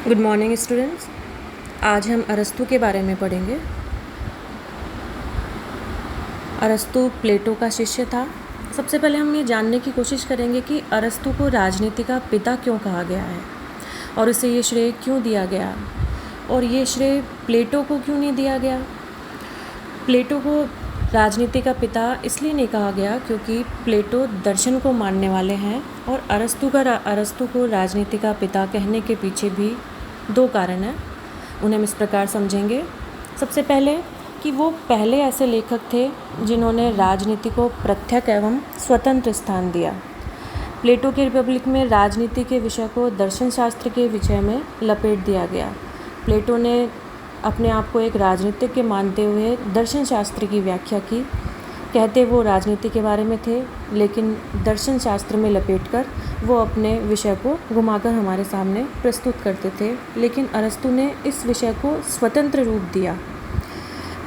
Good morning students. आज हम अरस्तू के बारे में पढ़ेंगे। अरस्तू प्लेटो का शिष्य था। सबसे पहले हम ये जानने की कोशिश करेंगे कि अरस्तू को राजनीति का पिता क्यों कहा गया है और उसे ये श्रेय क्यों दिया गया, और ये श्रेय प्लेटो को क्यों नहीं दिया गया। प्लेटो को राजनीति का पिता इसलिए नहीं कहा गया क्योंकि प्लेटो दर्शन को मानने वाले हैं, और अरस्तू को राजनीति का पिता कहने के पीछे भी दो कारण हैं। उन्हें हम इस प्रकार समझेंगे। सबसे पहले कि वो पहले ऐसे लेखक थे जिन्होंने राजनीति को पृथक एवं स्वतंत्र स्थान दिया। प्लेटो की रिपब्लिक में राजनीति के विषय को दर्शन शास्त्र के विषय में लपेट दिया गया। प्लेटो ने अपने आप को एक राजनीतिज्ञ मानते हुए दर्शन शास्त्र की व्याख्या की। कहते वो राजनीति के बारे में थे, लेकिन दर्शन शास्त्र में लपेटकर वो अपने विषय को घुमाकर हमारे सामने प्रस्तुत करते थे। लेकिन अरस्तू ने इस विषय को स्वतंत्र रूप दिया।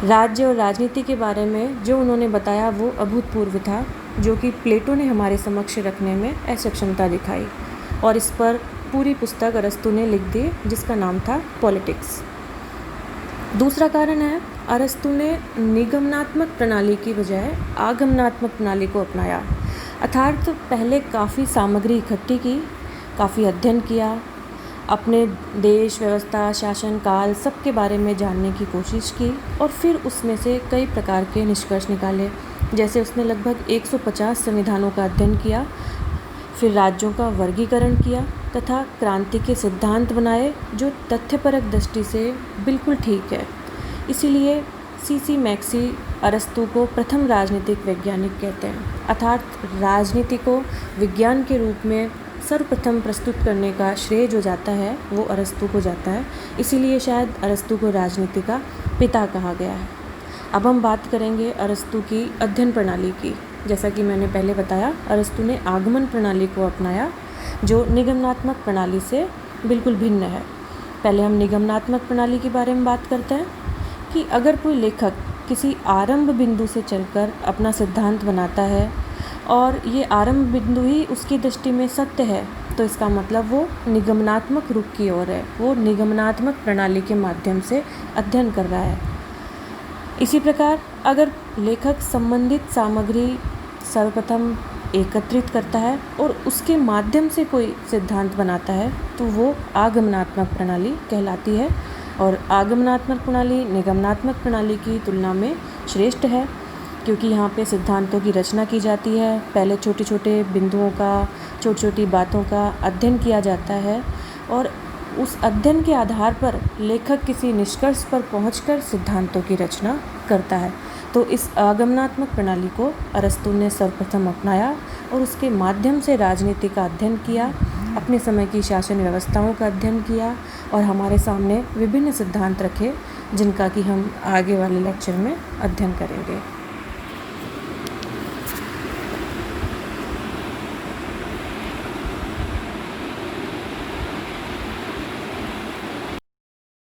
राज्य और राजनीति के बारे में जो उन्होंने बताया वो अभूतपूर्व था, जो कि प्लेटो ने हमारे समक्ष रखने में असक्षमता दिखाई, और इस पर पूरी पुस्तक अरस्तू ने लिख दी जिसका नाम था पॉलिटिक्स। दूसरा कारण है, अरस्तू ने निगमनात्मक प्रणाली की बजाय आगमनात्मक प्रणाली को अपनाया। अर्थात पहले काफ़ी सामग्री इकट्ठी की, काफ़ी अध्ययन किया, अपने देश, व्यवस्था, शासन काल सब के बारे में जानने की कोशिश की, और फिर उसमें से कई प्रकार के निष्कर्ष निकाले। जैसे उसने लगभग 150 संविधानों का अध्ययन किया, फिर राज्यों का वर्गीकरण किया तथा क्रांति के सिद्धांत बनाए जो तथ्यपरक दृष्टि से बिल्कुल ठीक है। इसीलिए सीसी मैक्सी अरस्तू को प्रथम राजनीतिक वैज्ञानिक कहते हैं। अर्थात राजनीति को विज्ञान के रूप में सर्वप्रथम प्रस्तुत करने का श्रेय जो जाता है वो अरस्तू को जाता है। इसीलिए शायद अरस्तू को राजनीति का पिता कहा गया है। अब हम बात करेंगे अरस्तू की अध्ययन प्रणाली की। जैसा कि मैंने पहले बताया, अरस्तू ने आगमन प्रणाली को अपनाया जो निगमनात्मक प्रणाली से बिल्कुल भिन्न है। पहले हम निगमनात्मक प्रणाली के बारे में बात करते हैं कि अगर कोई लेखक किसी आरंभ बिंदु से चलकर अपना सिद्धांत बनाता है और ये आरंभ बिंदु ही उसकी दृष्टि में सत्य है, तो इसका मतलब वो निगमनात्मक रुख की ओर है, वो निगमनात्मक प्रणाली के माध्यम से अध्ययन कर रहा है। इसी प्रकार अगर लेखक संबंधित सामग्री सर्वप्रथम एकत्रित करता है और उसके माध्यम से कोई सिद्धांत बनाता है तो वो आगमनात्मक प्रणाली कहलाती है, और आगमनात्मक प्रणाली निगमनात्मक प्रणाली की तुलना में श्रेष्ठ है क्योंकि यहाँ पे सिद्धांतों की रचना की जाती है। पहले छोटे छोटे बिंदुओं का, छोटी छोटी बातों का अध्ययन किया जाता है, और उस अध्ययन के आधार पर लेखक किसी निष्कर्ष पर पहुंचकर सिद्धांतों की रचना करता है। तो इस आगमनात्मक प्रणाली को अरस्तू ने सर्वप्रथम अपनाया और उसके माध्यम से राजनीति का अध्ययन किया, अपने समय की शासन व्यवस्थाओं का अध्ययन किया, और हमारे सामने विभिन्न सिद्धांत रखे जिनका कि हम आगे वाले लेक्चर में अध्ययन करेंगे।